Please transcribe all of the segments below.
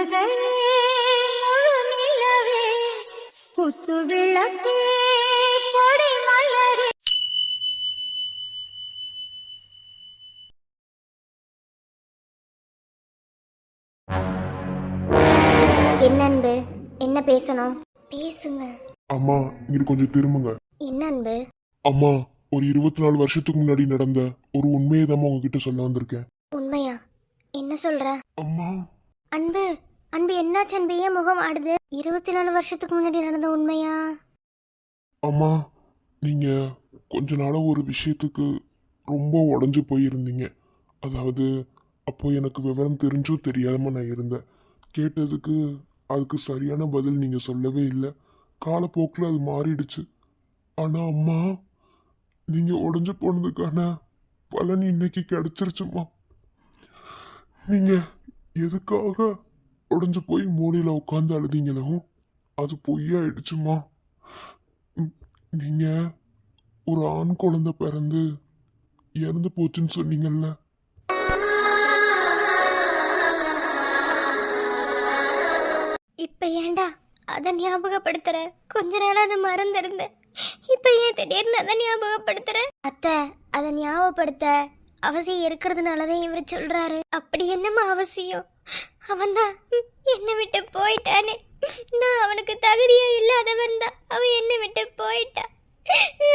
புன்னகை முழு நிலவே குத்து விளக்கே கொடி மலரே. என்ன அன்பு, என்ன பேசணும்? பேசுங்க. அம்மா இங்க கொஞ்சம் திரும்புங்க. என்ன அன்பு? அம்மா ஒரு 24 வருஷத்துக்கு முன்னாடி நடந்த ஒரு உண்மையை தான் உங்ககிட்ட சொல்ல வந்திருக்கேன். உண்மையா? என்ன சொல்ற? அம்மா அன்பு அன்பு என்னாச்சு அன்பு? ஏன் முகம் ஆடுது? 24 வருஷத்துக்கு முன்னாடி நடந்த உண்மையா? அம்மா நீங்க கொஞ்ச நாளா ஒரு விஷயத்துக்கு ரொம்ப உடஞ்சு போயிருந்தீங்க. அதாவது அப்போ எனக்கு விவரம் தெரிஞ்சும் தெரியாம நான் இருந்தேன். கேட்டதுக்கு அதுக்கு சரியான பதில் நீங்க சொல்லவே இல்லை. காலப்போக்கில் அது மாறிடுச்சு. ஆனா அம்மா நீங்க உடஞ்சு போனதுக்கான பலன் இன்னைக்கு கிடைச்சிருச்சுமா. நீங்க எதுக்காக உடஞ்சு போய் மூலையில உட்காந்து அழுதீங்களோ அது பொய்யாயிடுச்சுமா. நீங்க ஒரு ஆண் குழந்தை பிறந்து இறந்து போச்சுன்னு சொன்னீங்கல்ல, இப்ப ஏன்டா அதை ஞாபகப்படுத்துற? கொஞ்ச நாள் அதை மறந்திருந்தேன். இப்ப ஏன் திடீர்னு அதை ஞாபகப்படுத்துற? அத்தை, அதை ஞாபகப்படுத்த அவசியம் இருக்கிறதுனாலதான் இவர் சொல்றாரு. அப்படி என்னமா அவசியம்? அவன்தான் என்னை விட்டு போயிட்டானே. நான் அவனுக்கு தகுதியா இல்லாதவன் தான். அவன் என்னை விட்டு போயிட்டான்.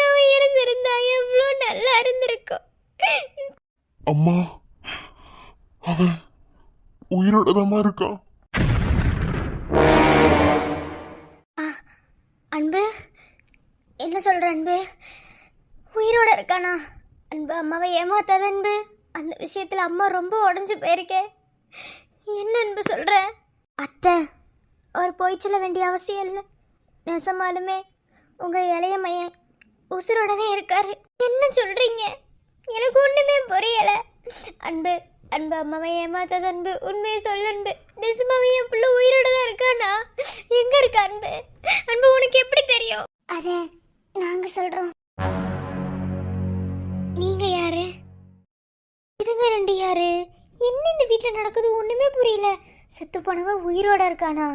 அவன் இருந்திருந்தா எவ்வளோ நல்லா இருந்திருக்கும். அம்மா அவன் உயிரோட தான் இருக்கான். அன்பு, என்ன சொல்ற அன்பு? உயிரோட இருக்கானா? அன்பு அம்மாவை ஏமாத்தாத அன்பு. அந்த விஷயத்துல அம்மா ரொம்ப உடஞ்சு போயிருக்கே. என்ன அன்பு சொல்ற? அத்தை, அவர் போய் சொல்ல வேண்டிய அவசியம் இல்லை. நெசமாலுமே உங்க இளைய மையன் உசுரோட தான் இருக்காரு. என்ன சொல்றீங்க? எனக்கு ஒண்ணுமே புரியல. அன்பு அன்பு அம்மாவை ஏமாத்தாத அன்பு. உண்மையை சொல்ல அன்பு. நெசமாவே என் பிள்ளை உயிரோட தான் இருக்கானா? எங்க இருக்கா அன்பு? அன்பு உனக்கு எப்படி தெரியும்? அத நாங்க சொல்றோம். நீங்க யாரு? இதுங்க ரெண்டு யாரு? என்ன இந்த வீட்டுல நடக்குது ஒண்ணுமே புரியல. செத்து போனவன் உயிரோட இருக்கானா?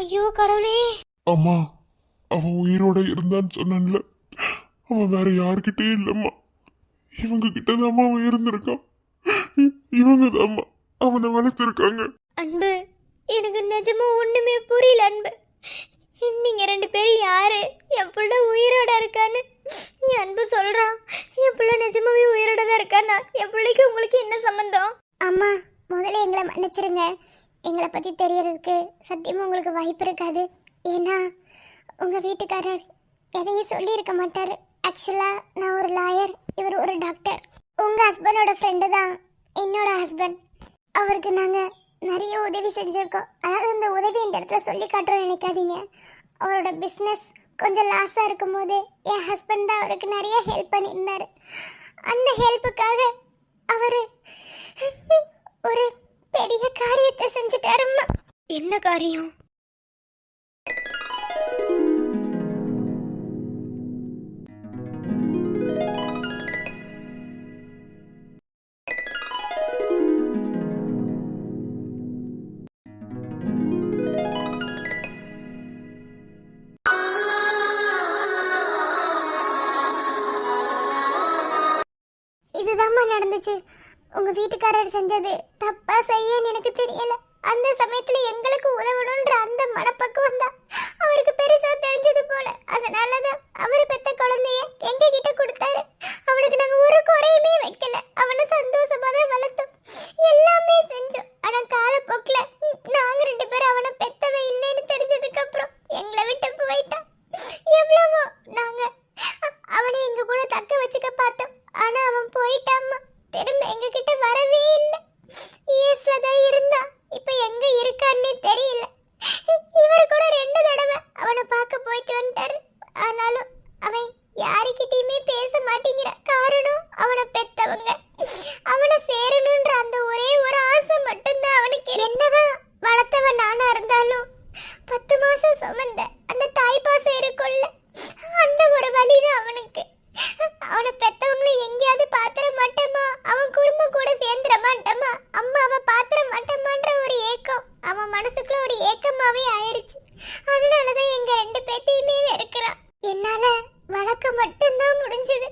ஐயோ கடவுளே. அம்மா அவன் உயிரோட இருந்தான்னு சொன்னல, அவன் வேற யாருக்கிட்டே இல்லம்மா. இவங்க கிட்டதாம்மா அவன் இருந்திருக்கான். இவங்க தாம்மா அவனை வளர்த்திருக்காங்க. அன்பு, எனக்கு நிஜமா ஒண்ணுமே புரியல அன்பு. நீங்க ரெண்டு பேரும் யாரு? என் பிள்ளை உயிரோட இருக்கான்னு என் அன்பு சொல்றான். என் பிள்ளை நிஜமாவே உயிரோட தான் இருக்கானா? என் பிள்ளைக்கு உங்களுக்கு என்ன சம்பந்தம்? அம்மா, முதல்ல எங்களை மன்னிச்சிருங்க. எங்களை பத்தி தெரியறதுக்கு சத்தியமா உங்களுக்கு வாய்ப்பு இருக்காது. ஏன்னா உங்க வீட்டுக்காரர் எதையும் சொல்லி இருக்க மாட்டாரு. ஆக்சுவலா நான் ஒரு லாயர், இவர் ஒரு டாக்டர். உங்க ஹஸ்பண்டோட ஃப்ரெண்டு தான் என்னோட ஹஸ்பண்ட். அவருக்கு நாங்க நிறைய உதவி செஞ்சிருக்கோம். அதாவது இந்த உதவி இந்த இடத்துல சொல்லி காட்டுறோம் நினைக்காதீங்க. அவரோட பிஸ்னஸ் கொஞ்சம் லாஸாக இருக்கும் போது என் ஹஸ்பண்ட் தான் அவருக்கு நிறைய ஹெல்ப் பண்ணியிருந்தாரு. அந்த ஹெல்ப்புக்காக அவர் ஒரு பெரிய காரியத்தை செஞ்சுட்டாருமா. என்ன காரியம்? இதுதாம்மா நடந்துச்சு. உங்க வீட்டுக்காரர் செஞ்சது தப்பா செய்யன்னு எனக்கு தெரியல. அந்த சமயத்துல எங்களுக்கு உதவணும்ன்ற அந்த மனப்பக்குவம் தான் அவருக்கு பெருசா தெரிஞ்சது போல. அதனாலதான் அவர் பெத்த குழந்தைய எங்க கிட்ட கொடுத்தாரு. அவனுக்கு நாங்க ஒரு குறையுமே வைக்கல. அவனை சந்தோஷமா தான் வளர்த்தோம், எல்லாமே செஞ்சோம். ஆனா காலப்போக்கில் நாங்க ரெண்டு பேரும் அவனை பெத்தவே இல்லைன்னு தெரிஞ்சதுக்கு அப்புறம் எங்களை விட்டு போயிட்டான். எவ்வளவோ நாங்க அவனை எங்க கூட தக்க வச்சுக்க பார்த்தோம். ஆனா அவன் போயிட்டாம்மா. திரும்ப எங்க கிட்ட வரவே இல்லை. ஈஸ்ல தான் இருந்தான். இப்ப எங்க இருக்கான்னே தெரியல. இவர் கூட 2 தடவை அவனை பார்க்க போயிட்டு வந்துட்டாரு. ஆனாலும் அவன் யாருக்கிட்டையுமே பேச மாட்டேங்கிற. காரணம் அவனை பெத்தவங்க. அவனை சேரணும்ன்ற அந்த ஒரே ஒரு ஆசை மட்டும்தான் அவனுக்கு. என்னதான் வளர்த்தவன் நானா இருந்தாலும் 10 மாசம் சுமந்த அந்த தாய் பாசம் இருக்கும்ல, அந்த ஒரு வலிதான் அவனுக்கு. அவனை பெத்தவங்களும் எங்கேயாவது பாத்திர மாட்டோமா, அவன் குடும்பம் கூட சேர்ந்துட மாட்டோமா, அம்மாவை பாத்திர மாட்டோமான்ற ஒரு ஏக்கம் அவன் மனசுக்குள்ள ஒரு ஏக்கமாவே ஆயிடுச்சு. அதனாலதான் எங்க 2 பேத்தையுமே வெறுக்கிறான். என்னால வளர்க்க மட்டும்தான் முடிஞ்சது.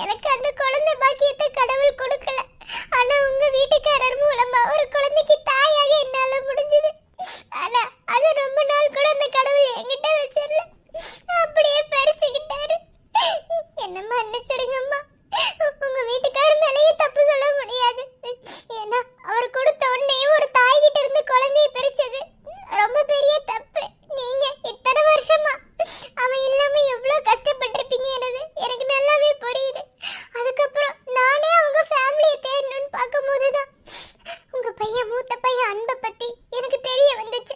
எனக்கு அந்த குழந்தை பாக்கியத்தை கடவுள் கொடுக்கல. ஆனா உங்க வீட்டுக்காரர் மூலமா ஒரு குழந்தைக்கு தாயாக என்னால முடிஞ்சது. ஆனா அது ரொம்ப நாள் கூட அந்த கடவுள் என்கிட்ட வச்சிடல, அப்படியே பறிச்சுக்கிட்டாரு. என்ன மன்னிச்சிருங்கம்மா. உங்க வீட்டுக்காரர் மேலேயே தப்பு சொல்ல முடியாது. ஏன்னா அவர் கொடுத்த உடனே ஒரு தாய் கிட்ட இருந்து குழந்தையை பறிச்சது ரொம்ப பெரிய தப்பு. நீங்க இத்தனை வருஷமா அவன் இல்லாம எவ்வளவு கஷ்டப்பட்டிருப்பீங்க எனக்கு நல்லாவே புரியுது. அதுக்கப்புறம் நானே அவங்க ஃபேமிலியை தேடணும்னு பார்க்கும்போதுதான் உங்க பையன் மூத்த பையன் அன்பை பத்தி எனக்கு தெரிய வந்துச்சு.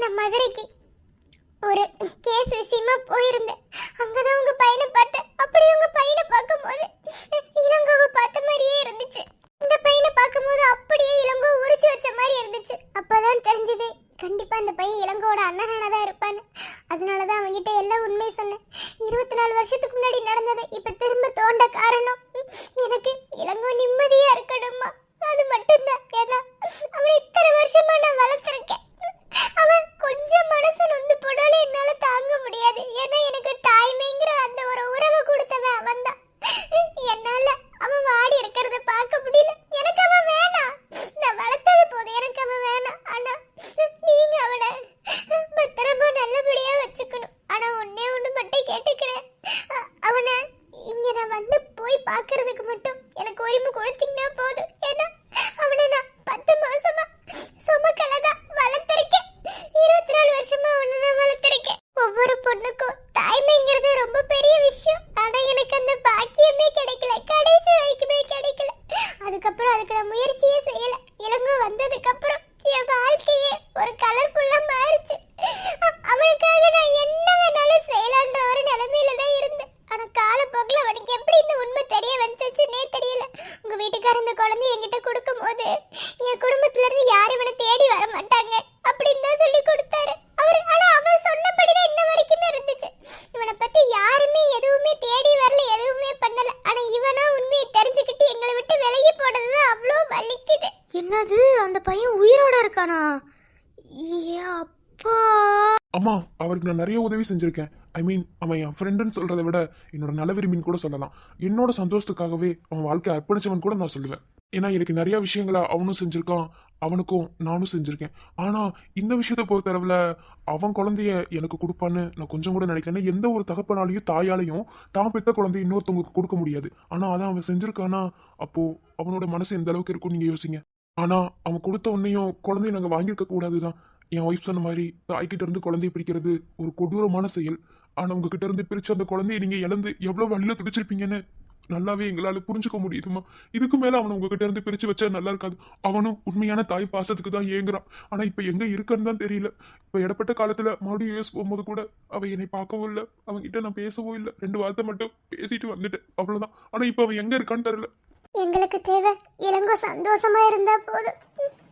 நான் மதுரைக்கு ஒரு கேஸ் விஷயமா போயிருந்தேன். அங்கதான் உங்க பையனை பார்த்தேன். அப்படி உங்க பையனை பார்க்கும்போது இளங்கோவை பார்த்த மாதிரியே இருந்துச்சு. இந்த பையனை பார்க்கும்போது அப்படியே இளங்கோ உரிச்சு வச்ச மாதிரி இருந்துச்சு. அப்பதான் தெரிஞ்சது கண்டிப்பா அந்த பையன் இளங்கோட அண்ணனானதான் இருப்பான்னு. அதனாலதான் அவங்கிட்ட எல்லா உண்மையை சொன்னேன். 24 வருஷத்துக்கு முன்னாடி நடந்ததை இப்ப திரும்ப தோண்ட காரணம் எனக்கு இளங்கோ நிம்மதியா இருக்கணுமா, அது மட்டும்தான். ஏன்னா அவனை இத்தனை வருஷமா நான் வளர்த்திருக்கேன். அவன் கொஞ்சம் மனசு நொந்து போனாலும் என்னால தாங்க முடியாது. ஏன்னா எனக்கு தாய்மைங்கிற அந்த ஒரு உறவை கொடுத்தவன் அவன் தான். என்னால அவன் வாடி இருக்கிறத பார்க்க முடியல. எனக்கு அவன் வேணாம். நான் வளர்த்தது போதும், எனக்கு அவன் வேணாம். ஆனா நீங்க அவனை பத்திரமா நல்லபடியா வச்சுக்கணும். ஆனா ஒன்னே ஒண்ணு மட்டும் கேட்டுக்கிறேன். அவனை இங்க நான் வந்து போய் பார்க்கறதுக்கு மட்டும் எனக்கு உரிமை கொடுத்தீங்கன்னா போதும். ஏன்னா அவனை நான் 10 மாசமா சுமக்கலதான் வளர்த்திருக்கேன். 24 வருஷமா அவனை நான் வளர்த்திருக்கேன். ஒவ்வொரு பொண்ணுக்கும் தாய்மைங்கிறது ரொம்ப பெரிய விஷயம். ஆனா எனக்கு அந்த பாக்கியமே கிடைக்கல, கடைசி வரைக்குமே கிடைக்கல. அதுக்கப்புறம் அதுக்கு நான் முயற்சியே செய்யல. இளங்கோ வந்ததுக்கு அப்புறம் என் வாழ்க்கையே ஒரு கலர்ஃபுல்லா மாறிச்சு. அவனுக்காக நான் என்ன வேணாலும் செய்யலான்ற ஒரு நிலைமையில தான் இருந்தேன். ஆனா காலப்போக்கில் அவனுக்கு எப்படி இந்த உண்மை தெரிய வந்துச்சுன்னே தெரியல. உங்க வீட்டுக்காரர் இந்த குழந்தை என்கிட்ட கொடுக்கும் போது என் குடும்பத்துல இருந்து யாரும் இவனை தேடி வர மாட்டாங்க அப்படின்னு தான் சொல்லி கொடுத்தாரு அவர். ஆனா அவன் சொன்னபடிதான் இன்ன வரைக்குமே இருந்துச்சு. இவனை பத்தி யாருமே எதுவுமே தேடி வரல, எதுவுமே பண்ணல. ஆனா இவனா உண்மையை தெரிஞ்சுக்கிட்டு எங்களை விட்டு விலகி போனதுதான் அவ்வளோ வலிக்குது. என்னது, அந்த பையன் உயிரோட இருக்கானா? ஏ அப்பா. அம்மா, அவருக்கு நான் நிறைய உதவி செஞ்சிருக்கேன். ஐ மீன், அவன் என் ஃப்ரெண்டுன்னு சொல்றதை விட என்னோட நல்ல விரும்பின்னு கூட சொல்லலாம். என்னோட சந்தோஷத்துக்காகவே அவன் வாழ்க்கையை அர்ப்பணிச்சவன் கூட நான் சொல்லுவேன். ஏன்னா எனக்கு நிறைய விஷயங்களை அவனும் செஞ்சிருக்கான், அவனுக்கும் நானும் செஞ்சிருக்கேன். ஆனா இந்த விஷயத்தை பொறுத்தளவுல அவன் குழந்தைய எனக்கு கொடுப்பான்னு நான் கொஞ்சம் கூட நினைக்கிறேன். எந்த ஒரு தகப்பனாலையும் தாயாலையும் தான் பெத்த குழந்தைய இன்னொருத்தவங்களுக்கு கொடுக்க முடியாது. ஆனா அதான் அவன் செஞ்சிருக்கானா, அப்போ அவனோட மனசு எந்த அளவுக்கு இருக்கும் நீங்க யோசிங்க. ஆனா அவன் கொடுத்த உன்னையும் குழந்தைய நாங்க வாங்கியிருக்க கூடாதுதான். என் ஒய்ஃப் சொன்ன மாதிரி தாய்கிட்ட இருந்து குழந்தைய பிரிக்கிறது ஒரு கொடூரமான செயல். ஆனா உங்ககிட்ட இருந்து பிரிச்ச அந்த குழந்தைய நீங்க இழந்து எவ்வளவு வழியில துடிச்சிருப்பீங்கன்னு நல்லாவே எங்களால புரிஞ்சுக்க முடியுதுமா. இதுக்கு மேல அவனை உங்ககிட்ட இருந்து பிரிச்சு வச்சா நல்லா இருக்காது. அவனும் உண்மையான தாய் பாசத்துக்கு தான் ஏங்குறான். ஆனா இப்ப எங்க இருக்குன்னு தான் தெரியல. இப்ப இடப்பட்ட காலத்துல மறுபடியும் யூஎஸ் போகும்போது கூட அவ என்னை பார்க்கவும் இல்லை, அவன்கிட்ட நான் பேசவும் இல்லை. 2 வார்த்தை மட்டும் பேசிட்டு வந்துட்டேன், அவ்வளவுதான். ஆனா இப்ப அவன் எங்க இருக்கான்னு தெரியல. எங்களுக்கு தேவை இளங்கோ சந்தோஷமா இருந்தா போதும்.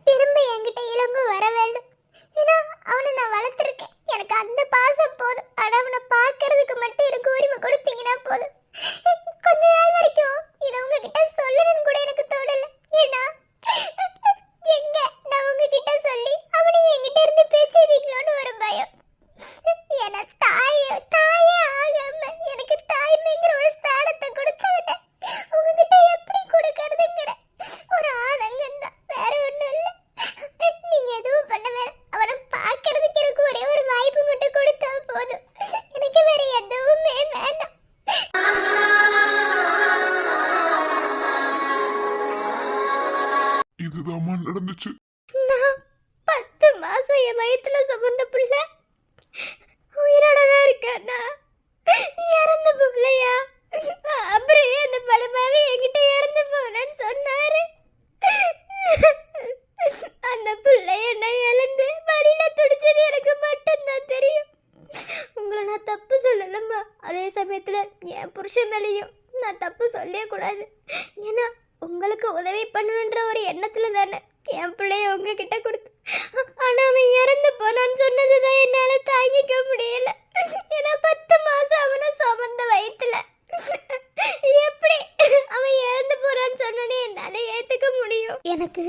திரும்ப என்கிட்ட இளங்கோ வர வேண்டும். ஏன்னா அவனை நான் வளர்த்துருக்கேன். எனக்கு அந்த பாசம் போதும். ஆனா அவனை பார்க்கறதுக்கு மட்டும் எனக்கு உரிமை கொடுத்தீங்கன்னா போதும். கொஞ்ச நாள் வரைக்கும் இதை உங்ககிட்ட சொல்லணும்னு கூட எனக்கு தோணல. ஏன்னா எங்க நான் உங்ககிட்ட சொல்லி அவனை என்கிட்ட இருந்து பேசுவீங்களோன்னு ஒரு பயம். ஏன்னா தாயே ஆகாம எனக்கு தாய்மைங்கிற ஒரு ஸ்தானத்தை கொடுத்த விட உங்ககிட்ட எப்படி கொடுக்கறதுங்கிற ஒரு ஆதங்கம் தான், வேற ஒண்ணும் இல்ல. நீங்க எதுவும் பண்ண வேணாம். அவனை பார்க்கறதுக்கு எனக்கு ஒரே ஒரு வாய்ப்பு மட்டும் கொடுத்தா போதும். எனக்கு வேற எதுவுமே வேண்டாம். இதுதாம்மா நடந்துச்சு. நான் 10 மாசம் என் வயித்துல சுமந்த புள்ள உயிரோட தான் இருக்கானா? இறந்த பிள்ளையா? அப்புறம் ஏன் அந்த படமாவே என்கிட்ட இறந்து போனேன்னு சொன்னாரு. அந்த பிள்ளைய நான் இழந்து வழியில துடிச்சது எனக்கு மட்டும்தான் தெரியும். உங்களை நான் தப்பு சொல்லலம்மா. அதே சமயத்துல என் புருஷன் மேலேயும் நான் தப்பு சொல்லவே கூடாது. ஏன்னா உங்களுக்கு உதவி பண்ணணுன்ற ஒரு எண்ணத்துல தானே என் பிள்ளைய உங்ககிட்ட கொடுத்து. ஆனா அவன் இறந்து போனான்னு சொன்னதுதான் என்னால தாங்கிக்க முடியல. ஏன்னா 10 மாசம் அவனை சுமந்த வயித்துல எப்படி அவன் இறந்து போறான்னு சொன்னே என்னால ஏத்துக்க முடியும். எனக்கு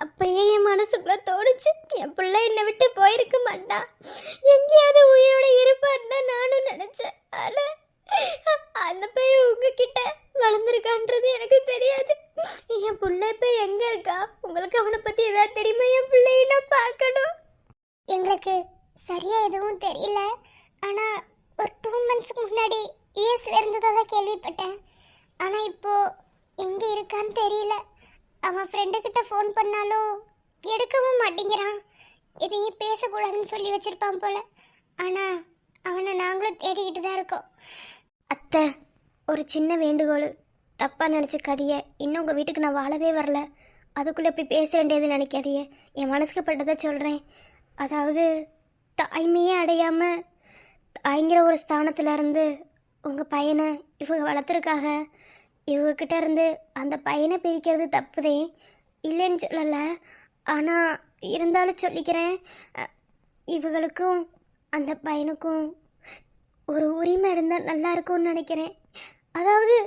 அப்பயே என் மனசுக்குள்ள தோணுச்சு, என் பிள்ளை என்னை விட்டு போயிருக்க மாட்டான், எங்கேயாவது உயிரோட இருப்பான்னு தான் நானும் நினைச்சேன். ஆனா அந்த பையன் உங்ககிட்ட வளர்ந்துருக்கான்றது எனக்கு தெரியாது. என் பிள்ளை இப்ப எங்க இருக்கா? உங்களுக்கு அவனை பத்தி ஏதாவது தெரியுமா? என் பிள்ளைய நான் பார்க்கணும். எங்களுக்கு சரியா எதுவும் தெரியல. ஆனா ஒரு 2 months முன்னாடி யூஎஸ்ல இருந்ததா கேள்விப்பட்டேன். ஆனா இப்போ எங்க இருக்கான்னு தெரியல. அவன் ஃப்ரெண்டு கிட்ட ஃபோன் பண்ணாலும் எடுக்கவும் மாட்டேங்கிறான். எதையும் பேசக்கூடாதுன்னு சொல்லி வச்சிருப்பான் போல. ஆனா அவனை நாங்களும் தேடிக்கிட்டு தான் இருக்கோம். அத்தை, ஒரு சின்ன வேண்டுகோள், தப்பாக நினச்சிக்காதீங்க. இன்னும் உங்கள் வீட்டுக்கு நான் வாழவே வரல, அதுக்குள்ளே இப்படி பேச வேண்டியதுன்னு நினைக்காதீங்க. என் மனசுக்கு பட்டதை சொல்கிறேன். அதாவது தாய்மையே அடையாமல் தாய்ங்கிற ஒரு ஸ்தானத்தில் இருந்து உங்கள் பையனை இவங்க வளர்த்துருக்காக. இவங்கக்கிட்ட இருந்து அந்த பையனை பிரிக்கிறது தப்புதே, இல்லைன்னு சொல்லலை. ஆனால் இருந்தாலும் சொல்லிக்கிறேன், இவங்களுக்கும் அந்த பையனுக்கும் ஒரு உரிமை இருந்தால் நல்லா இருக்கும்னு நினைக்கிறேன். அதாவது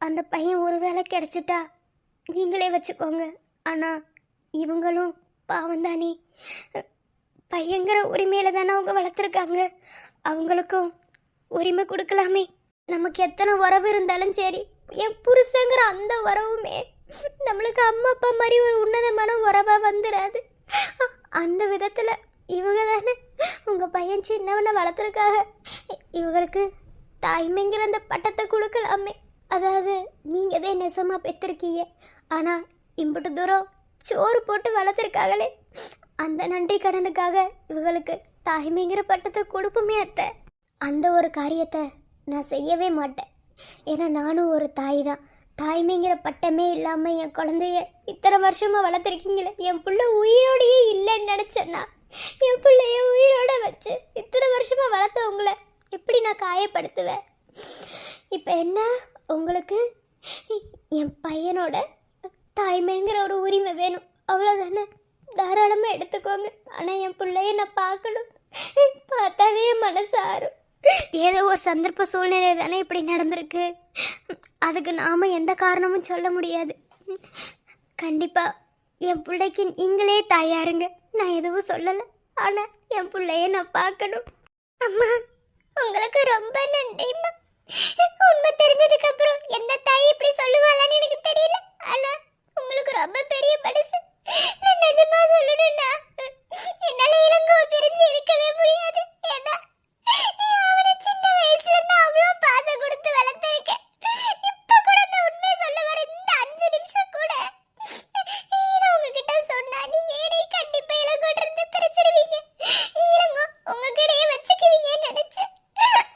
அந்த பையன் ஒரு வேளை கிடச்சிட்டா நீங்களே வச்சுக்கோங்க. ஆனால் இவங்களும் பாவம் தானே, பையங்கிற உரிமையில தானே அவங்க வளர்த்துருக்காங்க. அவங்களுக்கும் உரிமை கொடுக்கலாமே. நமக்கு எத்தனை உறவு இருந்தாலும் சரி, என் புருஷங்கிற அந்த உறவுமே நம்மளுக்கு அம்மா அப்பா மாதிரி ஒரு உன்னதமான உறவாக வந்துடாது. அந்த விதத்தில் இவங்க தானே உங்கள் பையன் சின்னவனை வளர்த்துருக்காக. இவங்களுக்கு தாய்மைங்கிற அந்த பட்டத்தை கொடுக்கலாமே. அதாவது நீங்கள் தான் நெசமாக பெற்றிருக்கீங்க, ஆனால் இம்புட்டு தூரம் சோறு போட்டு வளர்த்துருக்காங்களே, அந்த நன்றி கடனுக்காக இவங்களுக்கு தாய்மைங்கிற பட்டத்தை கொடுப்போமே அத்தை. அந்த ஒரு காரியத்தை நான் செய்யவே மாட்டேன். ஏன்னா நானும் ஒரு தாய் தான். தாய்மைங்கிற பட்டமே இல்லாமல் என் குழந்தைய இத்தனை வருஷமாக வளர்த்துருக்கீங்களே, என் பிள்ளை உயிரோடையே இல்லைன்னு நினச்சேன்னா என் பிள்ளைய உயிரோட வச்சு இத்தனை வருஷமாக வளர்த்தவங்கள எப்படி நான் காயப்படுத்துவேன்? இப்போ என்ன, உங்களுக்கு என் பையனோட தாய்மைங்கிற ஒரு உரிமை வேணும், அவ்வளோதானே? தாராளமாக எடுத்துக்கோங்க. ஆனால் என் பிள்ளைய நான் பார்க்கணும், பார்த்தாலே என் மனசு ஆறும். ஏதோ ஒரு சந்தர்ப்ப சூழ்நிலை தானே இப்படி நடந்திருக்கு, அதுக்கு நாம் எந்த காரணமும் சொல்ல முடியாது. கண்டிப்பாக என் பிள்ளைக்கு நீங்களே தாயாருங்க, நான் எதுவும் சொல்லலை. ஆனால் என் பிள்ளைய நான் பார்க்கணும். அம்மா, உங்களுக்கு ரொம்ப நன்றிம்மா. உண்மை தெரிஞ்சதுக்கு அப்புறம் எந்த தாய் இப்படி சொல்லுவாளான்னு எனக்கு தெரியல. ஆனா உங்களுக்கு ரொம்ப பெரிய மனசு. நான் நிஜமா சொல்லணும்னா என்னால இளங்கோ பிரிஞ்சு இருக்கவே முடியாது. ஏன்னா அவனை சின்ன வயசுல இருந்து அவ்வளோ பாசம் கொடுத்து வளர்த்துருக்கேன். இப்ப கூட அந்த உண்மையை சொல்ல வர இந்த 5 நிமிஷம் கூட நான் உங்ககிட்ட சொன்னா நீங்க ஏனே கண்டிப்பா இளங்கோட்ட இருந்து பிரிச்சிருவீங்க. இளங்கோ உங்ககிட்டயே வச்சுக்குவீங்கன்னு நினைச்சேன்.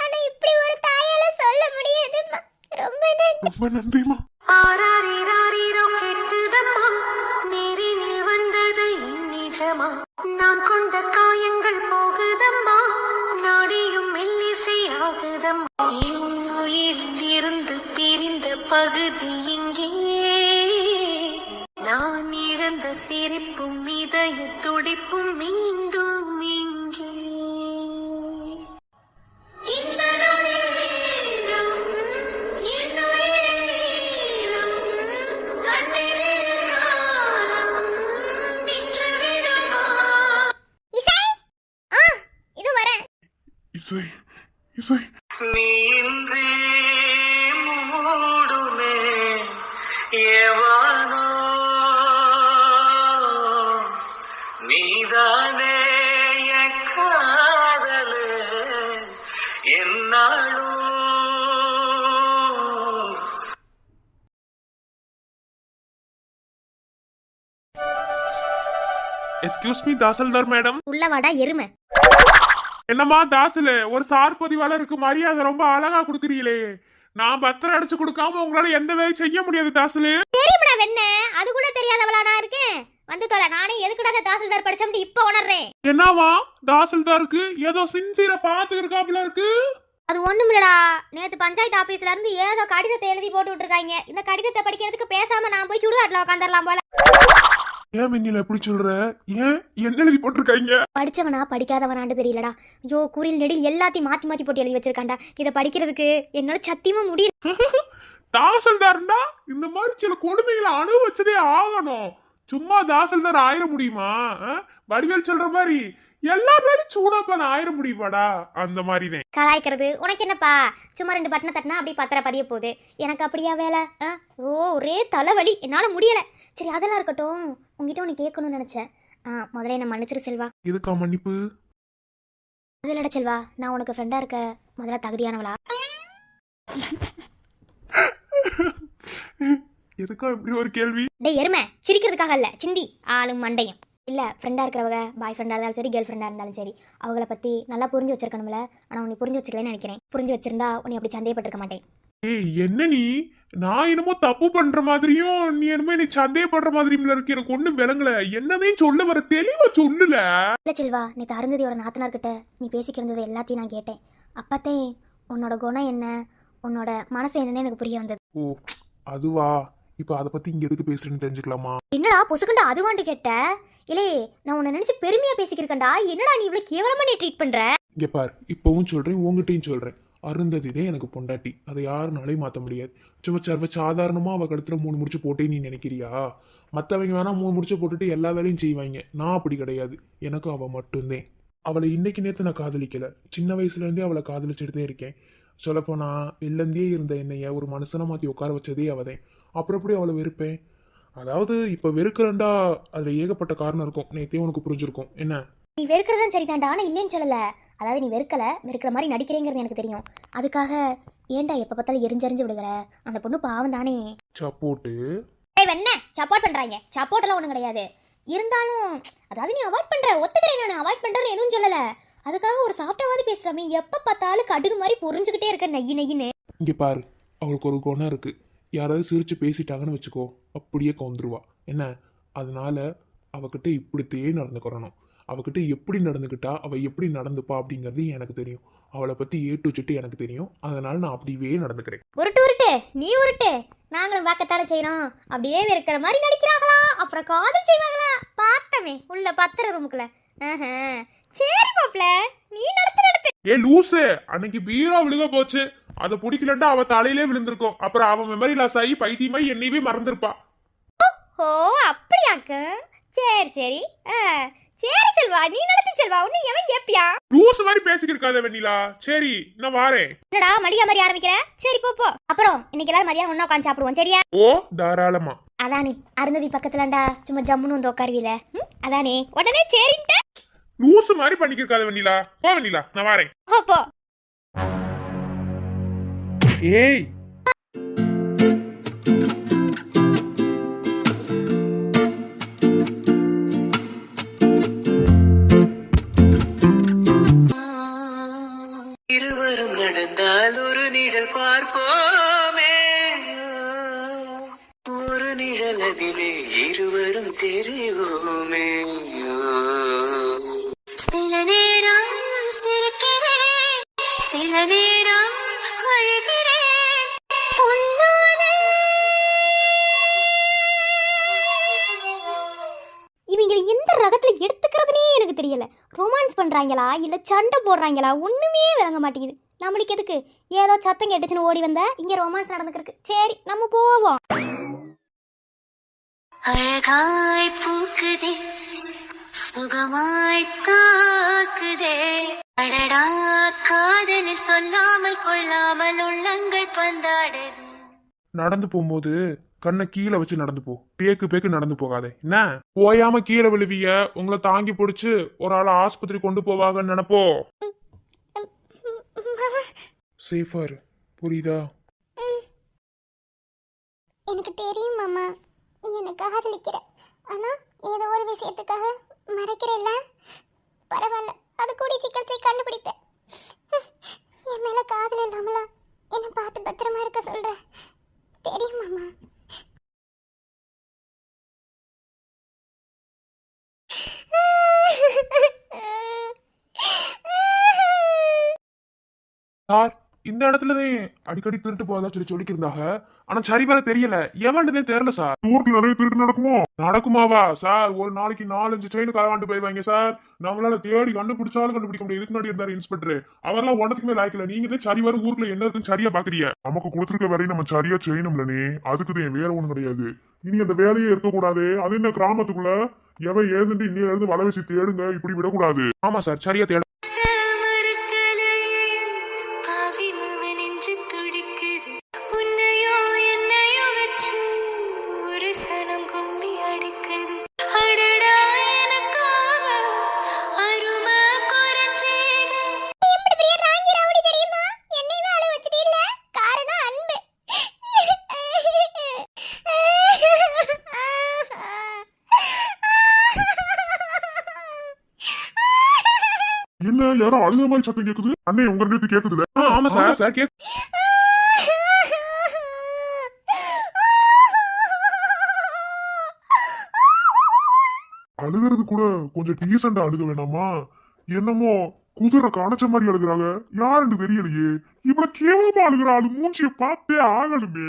ஆனா இப்படி ஒரு தாயால சொல்ல முடியாதும்மா. ரொம்ப நன்றி. ரொம்ப நன்றிம்மா. ஆராரிராரிரோ கேட்டதம்மா, நேரினில் வந்தது இந்நிஜமா, நான் கொண்ட காயங்கள் போகுதம்மா, நாடியும் மெல்லிசை ஆகுதம்மா, என் உயிரில் இருந்து பிரிந்த பகுதி இங்கே, நான் இழந்த சிரிப்பும் இதய துடிப்பும் மீண்டும் இங்கே. இந்த நொடியிலும் என் உயிரிலும் கண்ணீரில் காலம் நின்று விடுமா? இசை, இது வரேன். இசை இசை நீ இன்றி மூடுமே ஏவானோ, நீதானே என் காதலே என்னாலும். Excuse me tahsildar madam. உள்ள வாடா எருமை. என்னம்மா தாசில், ஒரு சார் பதிவாளருக்கு மரியாதை ரொம்ப அழகா கொடுக்குறீங்களே, நான் பத்திரம் அடிச்சு கொடுக்காம உங்களால எந்த வேலையும் செய்ய முடியாது தாசில். தெரியுமடா வெண்ண, அது கூட தெரியாதவளா நான் இருக்கேன். வந்து தோல, நானே எதுக்குடா தாசில்தார் படிச்சோம்னு இப்போ உணர்றேன். என்னவா தாசில்தாருக்கு ஏதோ சின்சியரா பார்த்து இருக்காப்புல இருக்கு. அது ஒண்ணுமில்லடா, நேத்து பஞ்சாயத்து ஆபீஸ்ல இருந்து ஏதோ கடிதத்தை எழுதி போட்டு விட்டுருக்காங்க. இந்த கடிதத்தை படிக்கிறதுக்கு பேசாம நான் போய் சுடுகாட்டுல உட்காந்துடலாம் போல. ஏன் மின்னில எப்படி சொல்ற? ஏன் என்ன எழுதி போட்டிருக்காங்க? படிச்சவனா படிக்காதவனான்னு தெரியலடா. ஐயோ, குறில் நெடில் எல்லாத்தையும் மாத்தி மாத்தி போட்டு எழுதி வச்சிருக்காண்டா. இதை படிக்கிறதுக்கு என்னால சத்தியமா முடியல. தாசில்தார்னா இந்த மாதிரி சில கொடுமைகளை அனுபவிச்சதே ஆகணும். சும்மா தாசில்தார் ஆயிர முடியுமா? வடிவேல் சொல்ற மாதிரி எல்லா பேரும் சூடாப்பான ஆயிர முடியுமாடா? அந்த மாதிரிதான். கலாய்க்கிறது உனக்கு என்னப்பா? சும்மா 2 பட்டனை தட்டினா அப்படி பத்திர பதிய போகுது. எனக்கு அப்படியா வேலை? ஓ, ஒரே தலைவலி, என்னால் முடியல. சரி, அதெல்லாம் இருக்கட்டும். உங்ககிட்ட ஒன்று கேட்கணும்னு நினச்சேன். முதல்ல என்ன மன்னிச்சிரு செல்வா. எதுக்கா மன்னிப்பு? அதிலட செல்வா, நான் உனக்கு ஃப்ரெண்டாக இருக்க முதல்ல தகுதியானவளா? எதுக்கா இப்படி ஒரு கேள்வி? டேய் எருமை, சிரிக்கிறதுக்காக இல்லை, சிந்தி ஆளும் மண்டையும். இல்லை, ஃப்ரெண்டாக இருக்கிறவங்க பாய் ஃப்ரெண்டாக இருந்தாலும் சரி, கேர்ள் ஃப்ரெண்டாக இருந்தாலும் சரி, அவங்கள பற்றி நல்லா புரிஞ்சு வச்சிருக்கணும்ல. ஆனால் உன்னை புரிஞ்சு வச்சுக்கலன்னு நினைக்கிறேன். புரிஞ்சு வச்சிருந்தா உன்னை அப்படி சந்தேகப்பட்டிருக்க மாட்டேன். ஏய், என்ன நீ? நான் என்னமோ தப்பு பண்ற மாதிரியும் நீ என்னமோ நீ சந்தேகப்படுற மாதிரியும் இருக்கு. எனக்கு ஒண்ணும் விளங்கல. என்னவே சொல்ல வர தெளிவா சொல்லுல. இல்லை செல்வா, நீ அருந்ததியோட நாத்தனார்கிட்ட நீ பேசிக்கிருந்தது எல்லாத்தையும் நான் கேட்டேன். அப்பத்தே உன்னோட குணம் என்ன, உன்னோட மனசு என்னன்னு எனக்கு புரிய வந்தது. ஓ, அதுவா? இப்ப அத பத்தி இங்க எதுக்கு பேசுறேன்னு தெரிஞ்சுக்கலாமா? என்னடா பொசுக்கண்டா அதுவான்ட்டு கேட்ட? இல்லே, நான் உன்னை நினைச்சு பெருமையா பேசிக்கிருக்கேன்டா. என்னடா நீ இவ்வளவு கேவலமா நீ ட்ரீட் பண்ற? இங்க பார், இப்பவும் சொல்றேன், உங்ககிட்டயும் சொல்றேன். அருந்ததிதே எனக்கு பொண்டாட்டி. அதை யாருனாலையும் மாத்த முடியாது. சும்மா சர்வ சாதாரணமா அவ கழுத்துல 3 முடிச்சு போட்டே நீ நினைக்கிறியா? மத்தவங்க வேணா 3 முடிச்சு போட்டுட்டு எல்லா வேலையும் செய்வாங்க. நான் அப்படி கிடையாது. எனக்கு அவ மட்டும்தான். அவளை இன்னைக்கு நேத்து நான் காதலிக்கல. சின்ன வயசுல இருந்தே அவளை காதலிச்சுட்டு தான் இருக்கேன். சொல்லப்போனா இல்லந்தே இருந்த என்னைய ஒரு மனுஷனை மாத்தி உட்கார வச்சதே அவதேன். அப்புறம் எப்படி அவளை வெறுப்பேன்? அதாவது இப்ப வெறுக்கிறண்டா அதுல ஏகப்பட்ட காரணம் இருக்கும். நேத்தே உனக்கு புரிஞ்சிருக்கும். என்ன? நீ வெறுக்கிறதும் சரிதான்டா, ஆனால் இல்லைன்னு சொல்லல. அதாவது நீ வெறுக்கிற மாதிரி நடிக்கிறேங்கிறது எனக்கு தெரியும். அதுக்காக ஏன்டா எப்போ பார்த்தாலும் எரிஞ்செறிஞ்சு விடுகிற? அந்த பொண்ணு பாவம் தானே. சப்போட்டு என்ன சப்போர்ட் பண்றாங்க? சப்போர்ட் ஒன்றும் கிடையாது. இருந்தாலும் அதாவது நீ அவாய்ட் பண்ற, ஒத்துக்கிறேன். நான் அவாய்ட் பண்றது எதுவும் சொல்லல. அதுக்காக ஒரு சாஃப்டாவது பேசுறாமே, எப்ப பார்த்தாலும் கடுகு மாதிரி புரிஞ்சுக்கிட்டே இருக்க நெய்யி நெய்யின்னு. இங்க பாரு, அவளுக்கு ஒரு குணம் இருக்கு. யாராவது சிரிச்சு பேசிட்டாங்கன்னு வச்சுக்கோ, அப்படியே கவுந்துருவா. என்ன? அதனால அவகிட்ட இப்படித்தையே நடந்துக்கிறணும். அவகிட்ட எப்படி நடந்துக்கிட்டா அவ எப்படி நடந்துப்பா அப்படிங்கிறது எனக்கு தெரியும். அவளை பத்தி ஏட்டு வச்சுட்டு எனக்கு தெரியும். அதனால நான் அப்படியே நடந்துக்கிறேன். உருட்டு நீ உருட்டு, நாங்களும் பார்க்கத்தானே செய்யறோம். அப்படியே இருக்கிற மாதிரி நடிக்கிறாங்களா, அப்புறம் காதல் செய்வாங்களா? பார்த்தமே உள்ள 10 ரூமுக்குள்ள. சரி மாப்ள, நீ நடத்து. ஏ லூசு, அன்னைக்கு பீரா விழுக போச்சு. அதை பிடிக்கலண்டா அவ தலையிலே விழுந்திருக்கும். அப்புறம் அவன் மெமரி லாஸ் ஆகி பைத்தியமாய் என்னையவே மறந்துருப்பா. ஓ, அப்படியாக்க? சரி சரி சரி செல்வா, நீ நடத்து செல்வா. உன்னை எவன் கேப்பியா? லூசு மாதிரி பேசிக்கிட்டு இருக்காத வெண்ணிலா. சரி, நான் வாரேன். என்னடா மளிகை மாதிரி ஆரம்பிக்கிற? சரி போ. அப்புறம் இன்னைக்கு எல்லாரும் மதியானம் ஒண்ணா உட்காந்து சாப்பிடுவோம், சரியா? ஓ, தாராளமா. அதானே, அருந்ததி பக்கத்துலண்டா சும்மா ஜம்முன்னு வந்து உட்காருவீல. அதானே, உடனே சரின்ட்ட. லூசு மாதிரி பண்ணிக்கிருக்காத வெண்ணிலா. போ வெண்ணிலா, நான் வாரேன். போ. ஏய், இருவரும் நடந்தால் ஒரு நிழல் பார்ப்போமே, ஒரு நிழல் அதிலே இருவரும் தெரிவோமே. சில நேரம் சிரிக்கிறேன், சில நேரம் அழுகிறேன் உன்னாலே. இவங்க எந்த ரகத்துல எடுத்துக்கிறதுனே எனக்கு தெரியல. ரொமான்ஸ் பண்றாங்களா இல்ல சண்டை போடுறாங்களா ஒண்ணுமே விளங்க மாட்டேங்குது. நம்மளுக்கு எதுக்கு? ஏதோ சத்தம் கேட்டுச்சுன்னு ஓடி வந்தா இங்க ரொமான்ஸ் நடந்துருக்கு. சரி, நம்ம போவோம். அழகாய் பூக்குதே, சுகமாய் தாக்குதே, அடடா காதலில் சொல்லாமல் கொள்ளாமல் உள்ளங்கள் பந்தாடுது. நடந்து போகும்போது கண்ணை கீழே வச்சு நடந்து போ. பேக்கு நடந்து போகாதே. என்ன? போயாம கீழே விழுவிய. உங்களை தாங்கி பிடிச்சு ஒரு ஆளை ஆஸ்பத்திரி கொண்டு போவாங்கன்னு நினைப்போ. சேஃபா இரு, புரியுதா? எனக்கு தெரியும் மாமா, நீ என்ன காதலிக்கிற. ஆனா ஏதோ ஒரு விஷயத்துக்காக மறைக்கிறல்ல. பரவாயில்ல, அது கூடிய சீக்கிரத்தை கண்டுபிடிப்பேன். என் மேல காதல் இல்லாமல என்ன பார்த்து பத்திரமா இருக்க சொல்ற. தெரியும் மாமா. சார், இந்த இடத்துலதான் அடிக்கடி திருட்டு போதா சொல்லி சொல்லிக்கிருந்தாக. ஆனா சரி வர தெரியல, எவன்டே தெரியல சார். ஊருக்கு நிறைய திருட்டு நடக்குமோ? நடக்குமாவா சார்? ஒரு நாளைக்கு 4-5 செயின் களவாண்டு போய்வாங்க சார். நம்மளால தேடி கண்டுபிடிச்சாலும் கண்டுபிடிக்க முடியாது. இதுக்கு முன்னாடி இருந்தாரு இன்ஸ்பெக்டர், அவரெல்லாம் ஒன்றதுக்குமே லாய்க்கல. நீங்க தான் சரி வர ஊருக்குள்ள என்ன இருக்குன்னு சரியா பாக்குறீங்க. நமக்கு கொடுத்துருக்க வரையும் நம்ம சரியா செய்யணும்லனே, அதுக்குதான் வேற ஒண்ணும் கிடையாது. இனி அந்த வேலையே இருக்கக்கூடாது. அது என்ன கிராமத்துக்குள்ள எவன் ஏதுன்னு இன்னும் இருந்து வலை வச்சு தேடுங்க, இப்படி விடக்கூடாது. ஆமா சார், சரியா தேடு. எப்படி பெரிய ராங்கி ரவுடி தெரியுமா? என்னையவே அழ வச்சிட்டீல்ல. காரணம் அன்பு. என்ன யாரோ அழுத மாதிரி சத்தம் கேக்குது? அண்ணே உங்க நேத்து கேக்குதுல? ஆமா சார் சார் கேக்கு. அழுகிறது கூட கொஞ்சம் டீசெண்டா அழுக வேணாமா? என்னமோ குதிரை காணச்ச மாதிரி அழுகுறாங்க. யாருன்னு தெரியலையே. இவ்வளவு கேவலமா அழுகுற ஆளு மூஞ்சிய பார்த்தே ஆகணுமே.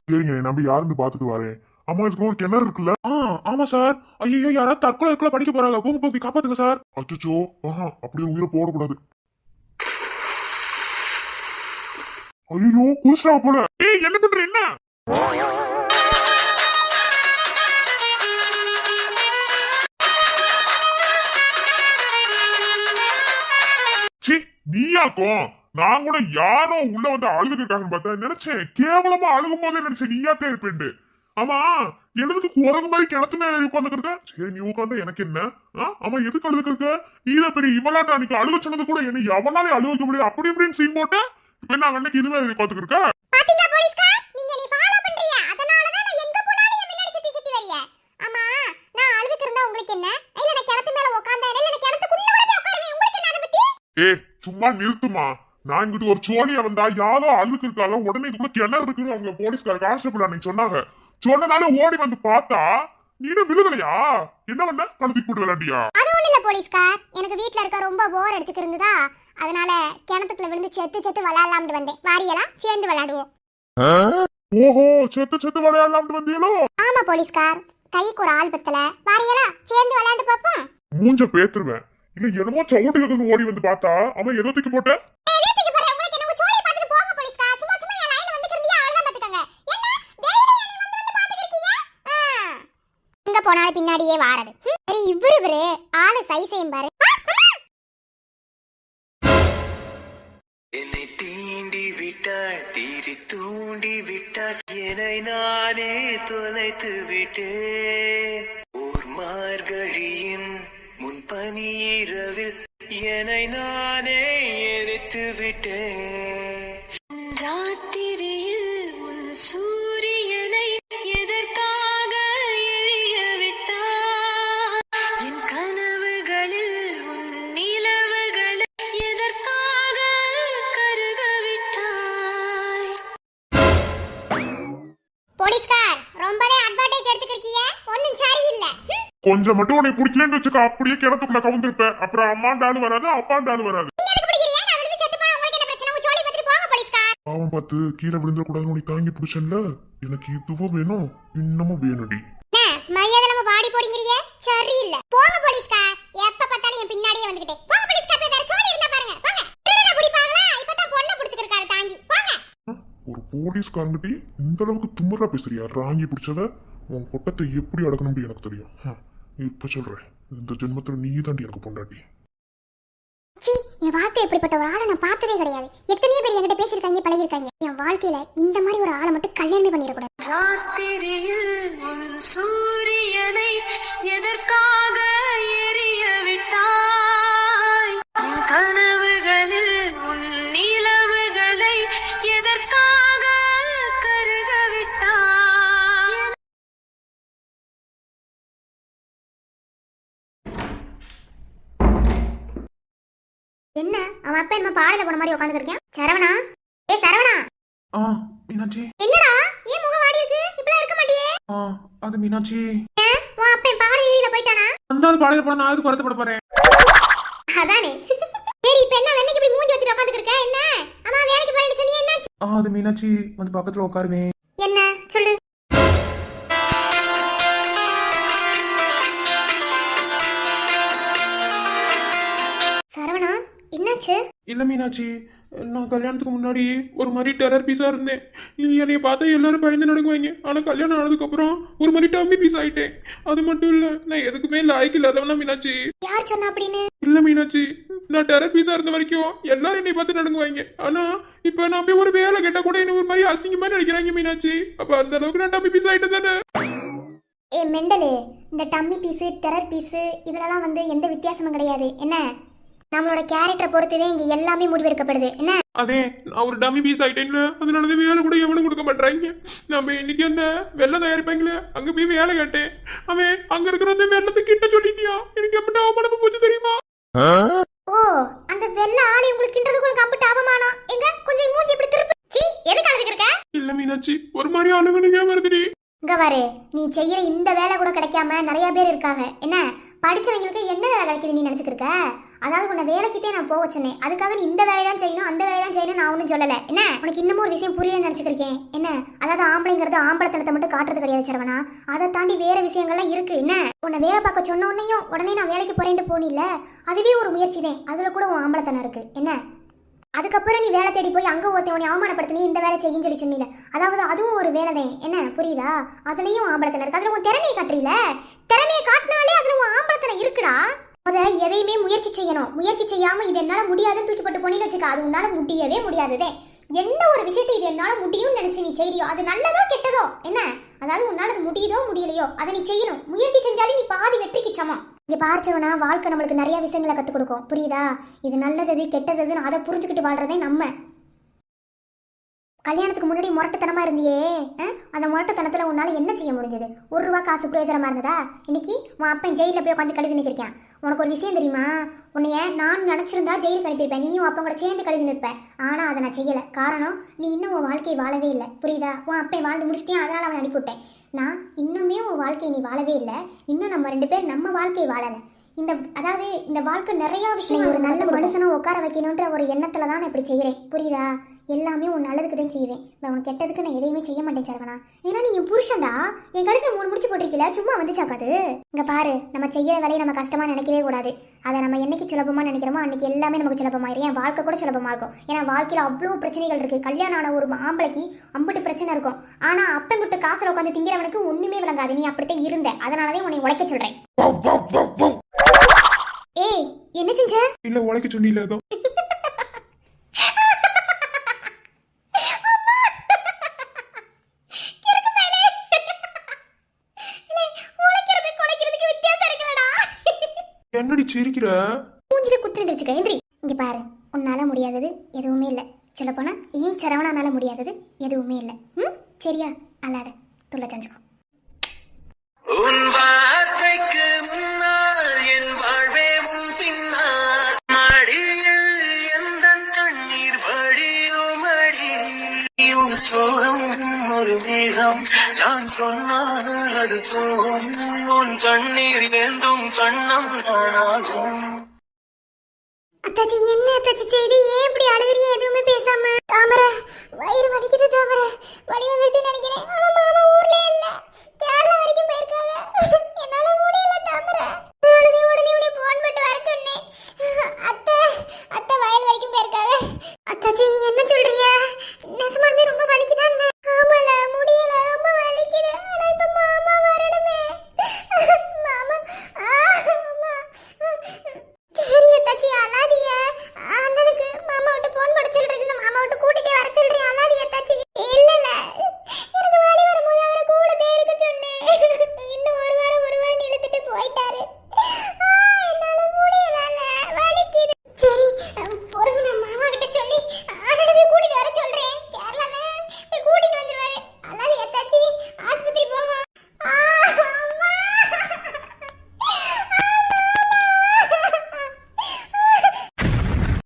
சரிங்க, நம்பி யாருன்னு பாத்துட்டு வரேன். அம்மா இதுக்கு ஒரு கிணறு இருக்குல்ல? ஆமா சார். ஐயோ, யாராவது தற்கொலை படிக்க போறாங்க. போங்க காப்பாத்துங்க சார். அச்சோ, அப்படியே உயிரை போடக்கூடாது. ஐயோ, குளிச்சா போல. ஏய், என்ன பண்ற? என்ன நீயாக்கும்? நான் கூட யாரோ உள்ள வந்து அழுதுக்காங்கன்னு பார்த்தா நினைச்சேன். கேவலமா அழுகும் போதே நினைச்சேன் நீயாத்தே இருப்பேன். ஆமா, எழுதுக்கு குரங்கு மாதிரி கிணத்துமே உட்காந்துருக்க. சரி, நீ உட்காந்து எனக்கு என்ன? ஆமா, எதுக்கு அழுதுக்க? நீத பெரிய இவளாட்ட அன்னைக்கு அழுக சொன்னது கூட என்ன எவனாலே அழுக முடியாது. அப்படி இப்படின்னு சீன் போட்ட இப்ப நான் அன்னைக்கு இதுவே உட்காந்துருக்க. பாத்தீங்களா போலீஸ்கார், நீங்க நீ ஃபாலோ பண்றீங்க. அதனால தான் நான் எங்க போனாலும் என் முன்னாடி சுத்தி சுத்தி வரியா. ஆமா, நான் அழுதுக்கு இருந்தா உங்களுக்கு என்ன? இல்ல நான் கிணத்து மேல உட்கார்ந்தேன், இல்ல நான் கிணத்துக்குள்ள போய் உட்காருவேன். உங்களுக்கு என்ன அத பத்தி? ஏய், சும்மா நிறுத்துமா. நான் இங்கிட்டு ஒரு சோழியா வந்தா யாரோ அழுதுக்கு இருக்காங்க. உடனே இதுக்குள்ள கிணறு இருக்குன்னு அவங்க போலீஸ்கார கான்ஸ்டபிள் அன்னைக்கு சொன்னாங்க. சொன்னனால ஓடி வந்து பார்த்தா நீனும் விழுகலையா? என்ன பண்ண? கணத்துக்கு போட்டு விளையாண்டியா? அது ஒண்ணு இல்ல போலீஸ்கார், எனக்கு வீட்ல இருக்க ரொம்ப போர் அடிச்சுக்கு இருந்ததா, அதனால கிணத்துக்குள்ள விழுந்து செத்து விளையாடலாம்னு வந்தேன். வாரியலா சேர்ந்து விளையாடுவோம். ஓஹோ, செத்து விளையாடலாம்னு வந்தீங்களோ? ஆமா போலீஸ்கார், கைக்கு ஒரு ஆள் பத்தல. வாரியலா சேர்ந்து விளையாண்டு பாப்போம். மூஞ்ச பேத்துருவேன். இல்ல என்னமோ சவுண்டு கேக்குன்னு ஓடி வந்து பார்த்தா அவன் எதோ தூக்கி போட்ட? போனாலும் பின்னாடியே வாரது. சரி, இவரு ஆளு சைஸையும் பாரு. என்னை தீண்டி விட்டாள், தீரி தூண்டி விட்டாள், என்னை நானே தொலைத்து விட்டேன். ஓர் மார்கழியின் முன்பனி இரவில் என்னை நானே எரித்து விட்டேன். ராத்திரியில் உன் சூரியனை எதற்காக எரிய விட்டாய்? என் கனவுகளில் உன் நிலவுகளை எதற்காக கருக விட்டாய்? போலீஸ்கார், ரொம்பவே அட்வான்டேஜ் எடுத்துக்கிறியே. ஒண்ணும் சரியில்லை. கொஞ்சம் மட்டும் உன்னை பிடிக்கலன்னு வச்சுக்க, அப்படியே கிணத்துக்குள்ள கவுந்திருப்ப. அப்புறம் அம்மாண்டாலும் வராது, அப்பாண்டாலும் வராது. பாவம் பார்த்து கீழே விழுந்துடக்கூடாதுன்னு உனக்கு தாங்கி பிடிச்சல. எனக்கு இதுவும் வேணும், இன்னமும் வேணுடி. மரியாதை நம்ம பாடி போடிங்கறியே, சரியில்லை. போங்க போலீஸ்கார், எப்ப பார்த்தாலும் என் பின்னாடியே வந்துகிட்டே. போங்க போலீஸ்கார், போய் வேற சோடி இருந்தா பாருங்க. போங்க. திருடனை பிடிப்பாங்களா? இப்பதான் பொண்ணை பிடிச்சிருக்காரு தாங்கி. போங்க. ஒரு போலீஸ்காரங்கிட்டே இந்த அளவுக்கு தும்மரா பேசுறியா? ராங்கி பிடிச்சத உன் கொட்டத்தை எப்படி அடக்கணும்னு எனக்கு தெரியும். இப்ப சொல்றேன், இந்த ஜென்மத்துல நீ தாண்டி எனக்கு பொண்டாட்டி. சி, என் வாழ்க்கை இப்படிப்பட்ட ஒரு ஆளை நான் பார்த்ததே கிடையாது. எத்தனையோ பேர் என்கிட்ட பேசியிருக்காங்க, பழகிருக்காங்க. என் வாழ்க்கையில இந்த மாதிரி ஒரு ஆளை மட்டும் கல்யாணமே பண்ணிடக்கூடாது. ராத்திரியில் உன் சூரியனை எதற்காக எரிய விட்டாய்? என் கனவுகளில் உன் நிலவுகளை எதற்காக கருக விட்டாய்? என்ன அவன் அப்பா என்ன பாடல போன மாதிரி உட்காந்துருக்கேன். சரவணா, ஏ சரவணா. மீனாட்சி, என்னடா ஏன் முகம் வாடி இருக்கு? இப்படிலாம் இருக்க மாட்டியே. அது மீனாட்சி, உன் அப்பா பாடல ஏரியில போயிட்டானா? அந்த பாடையில போனா நான் அதுக்கு வருத்தப்பட போறேன். அதானே. சரி, இப்ப என்ன வெண்ணைக்கு இப்படி மூஞ்சி வச்சுட்டு உட்காந்துட்டு இருக்க? என்ன? ஆமா, அது மீனாட்சி வந்து பக்கத்துல உட்காருவேன். என்ன சொல்லு. சரவணா, என்னாச்சு? இல்ல மீனாட்சி, நான் கல்யாணத்துக்கு முன்னாடி ஒரு மாதிரி டெரர் பீஸா இருந்தேன். என்னைய பார்த்தா எல்லாரும் பயந்து நடுங்குவாங்க. ஆனா கல்யாணம் ஆனதுக்கு அப்புறம் ஒரு மாதிரி டம்மி பீஸ் ஆயிட்டேன். அது மட்டும் இல்ல, நான் எதுக்குமே லாய்க்கு இல்லாதவனா மீனாட்சி. யார் சொன்னா அப்படின்னு? இல்ல மீனாட்சி, நான் டெரர் பீஸா இருந்த வரைக்கும் எல்லாரும் என்னை பார்த்து நடுங்குவாங்க. ஆனா இப்ப நான் போய் ஒரு வேலை கேட்டா கூட என்ன ஒரு மாதிரி அசிங்கமா நினைக்கிறாங்க மீனாட்சி. அப்ப அந்த அளவுக்கு நான் டம்மி பீஸ் ஆயிட்டேன் தானே. ஏ மெண்டலே, இந்த டம்மி பீஸு டெரர் பீஸு இதெல்லாம் வந்து எந்த வித்தியாசமும் கிடையாது. என்ன, நம்மளோட கேரக்டரை பொறுத்துதே இங்க எல்லாமே முடிவெடுக்கப்படுது. என்ன, அதே நான் ஒரு டம்மி பீஸ் ஆயிட்டேன்ல, அதனாலதான் வேலை கூட எவனும் கொடுக்க மாட்டாங்க. நம்ம இன்னைக்கு அந்த வெள்ளம் தயாரிப்பாங்களே, அங்க போய் வேலை கேட்டேன். அவன் அங்க இருக்கிற அந்த வெள்ளத்தை கிட்ட சொல்லிட்டியா, எனக்கு எப்படி அவமானமா போச்சு தெரியுமா? ஓ, அந்த வெள்ள ஆளை உங்களுக்கு கிண்டதுக்கு அம்பிட்டு அவமானம். எங்க கொஞ்சம் மூஞ்சி இப்படி திருப்பி. சீ, எதுக்கு அழுதுக்கு இருக்க? இல்ல மீனாட்சி, ஒரு மாதிரி அழுகு நீங்க வருதுடி. இங்க பாரு, நீ செய்யற இந்த வேலை கூட கிடைக்காம நிறைய பேர் இருக்காங்க. என்ன, படிச்சவங்களுக்கு என்ன வேலை கிடைக்குது நீ நினைச்சுக்க இருக்க? அதாவது உன்னை வேலைக்கிட்டே நான் போக சொன்னேன். அதுக்காக நீ இந்த வேலையை தான் செய்யணும் அந்த வேலையை தான் செய்யணும் நான் ஒன்றும் சொல்லலை. என்ன, உனக்கு இன்னமும் ஒரு விஷயம் புரியல நினைச்சுக்கிருக்கேன். என்ன, அதாவது ஆம்பளைங்கிறது ஆம்பளத்தனத்தை மட்டும் காட்டுறது கிடையாது சரவணா. அதை தாண்டி வேற விஷயங்கள்லாம் இருக்கு. என்ன, உன்னை வேலை பார்க்க சொன்ன உடனேயும் உடனே நான் வேலைக்கு போறேன்ட்டு போனில்ல, அதுவே ஒரு முயற்சி தான். அதுல கூட உன் ஆம்பளத்தனம் இருக்கு. என்ன, அதுக்கப்புறம் நீ வேலை தேடி போய் அங்கே ஒருத்தன் உன்னை அவமானப்படுத்தி நீ இந்த வேலை செய்யும் சொல்லி சொன்னீல, அதாவது அதுவும் ஒரு வேலை தான். என்ன புரியுதா? அதுலேயும் ஆம்பளத்தனம் இருக்கு. அதில் உன் திறமையை காட்டுறீல, திறமையை காட்டினாலே அதில் உன் ஆம்பளத்தனம் இருக்குடா. அதை எதையுமே முயற்சி செய்யணும். முயற்சி செய்யாமல் இது என்னால் முடியாதுன்னு தூக்கி போட்டு போனீன்னு வச்சுக்க, அது உன்னால் முடியவே முடியாதுதே. எந்த ஒரு விஷயத்தை இது என்னால் முடியும்னு நினச்சி நீ செய்யறியோ, அது நல்லதோ கெட்டதோ, என்ன, அதாவது உன்னால் அது முடியுதோ முடியலையோ அதை நீ செய்யணும். முயற்சி செஞ்சாலே நீ பாதி வெற்றிக்கு சமம். இங்கே பார்ச்சவனா வாழ்க்கை நம்மளுக்கு நிறைய விஷயங்களை கற்றுக் கொடுக்கும். புரியுதா? இது நல்லது கெட்டதுன்னு அதை புரிஞ்சுக்கிட்டு வாழ்றதே நம்ம. கல்யாணத்துக்கு முன்னாடி முரட்டுத்தனமா இருந்தியே, அந்த முரட்டுத்தனத்தில் உன்னால் என்ன செய்ய முடிஞ்சது? ₹1 காசு பிரயோஜனமா இருந்ததா? இன்னைக்கு உன் அப்பன் ஜெயிலில் போய் உட்காந்து கழுதி நிற்கிறேன். உனக்கு ஒரு விஷயம் தெரியுமா? உன்னைய நான் நினச்சிருந்தா ஜெயிலுக்கு அனுப்பியிருப்பேன். நீயும் அப்பன் கூட சேர்ந்து கழுதி நிற்பேன். ஆனால் அதை நான் செய்யலை. காரணம், நீ இன்னும் உன் வாழ்க்கையை வாழவே இல்லை. புரியுதா? உன் அப்பன் வாழ்ந்து முடிச்சிட்டேன், அதனால் அவனை அனுப்பிவிட்டேன். நான் இன்னுமே உன் வாழ்க்கையை நீ வாழவே இல்லை. இன்னும் நம்ம 2 பேர் நம்ம வாழ்க்கையை வாழலை. அதாவது இந்த வாழ்க்கை நிறைய விஷயம். ஒரு நல்ல மனுஷனை உட்கார வைக்கணுன்ற ஒரு எண்ணத்துல தான் நான் இப்படி செய்கிறேன். புரியுதா? எல்லாமே உன் நல்லதுக்கு தான் செய்வேன். உன் கெட்டதுக்கு நான் எதையுமே செய்ய மாட்டேன் சரவணா. ஏன்னா நீ என் புருஷன்டா. என் கழுத்துல 3 முடிச்சு போட்டிருக்கல, சும்மா வந்துச்சாக்காது. இங்க பாரு, நம்ம செய்யற வேலையை நம்ம கஷ்டமா நினைக்கவே கூடாது. அதை நம்ம என்னைக்கு சுலபமா நினைக்கிறோமோ அன்னைக்கு எல்லாமே நமக்கு சுலபமாயிரும். என் வாழ்க்கை கூட சுலபமா இருக்கும். ஏன்னா வாழ்க்கையில அவ்வளோ பிரச்சனைகள் இருக்கு. கல்யாணம் ஆன ஒரு ஆம்பளைக்கு அம்பிட்டு பிரச்சனை இருக்கும். ஆனா அப்பன் விட்டு காசுல உட்காந்து திங்கிறவனுக்கு ஒண்ணுமே விளங்காது. நீ அப்படித்தான் இருந்த. அதனாலதான் உன்னை உழைக்க சொல்றேன். ஏய், என்ன செஞ்ச? இல்ல உழைக்க சொன்னீல அதான். என்னடி சிரிக்கிற? மூஞ்சில குத்துட்டு வச்சுக்க. எந்திரி. இங்க பாரு, உன்னால முடியாதது எதுவுமே இல்லை. சொல்ல போனா ஏன் சரவணானால முடியாதது எதுவுமே இல்லை. சரியா? அல்லாத துள்ள செஞ்சுக்கோ. உன் வார்த்தைக்கு முன்னால் என் வாழ்வே உன் பின்னால் மடியில் எந்த கண்ணீர் வழியும் அடி உன் சோகம் ஒரு மேகம் நான் சொன்னால் அது போகும் உன் கண்ணீர் வேண்டும் கண்ணம் நானாகும். அத்தாச்சி, என்ன அத்தாச்சி செய்தி? ஏன் இப்படி அழுகுறிய? எதுவுமே பேசாம. தாமரை, வயிறு வலிக்குது தாமரை. வலி வந்துச்சு நினைக்கிறேன். ஆனா மாமா ஊர்ல இல்ல, கேரளா வரைக்கும் போயிருக்காங்க. என்னால முடியல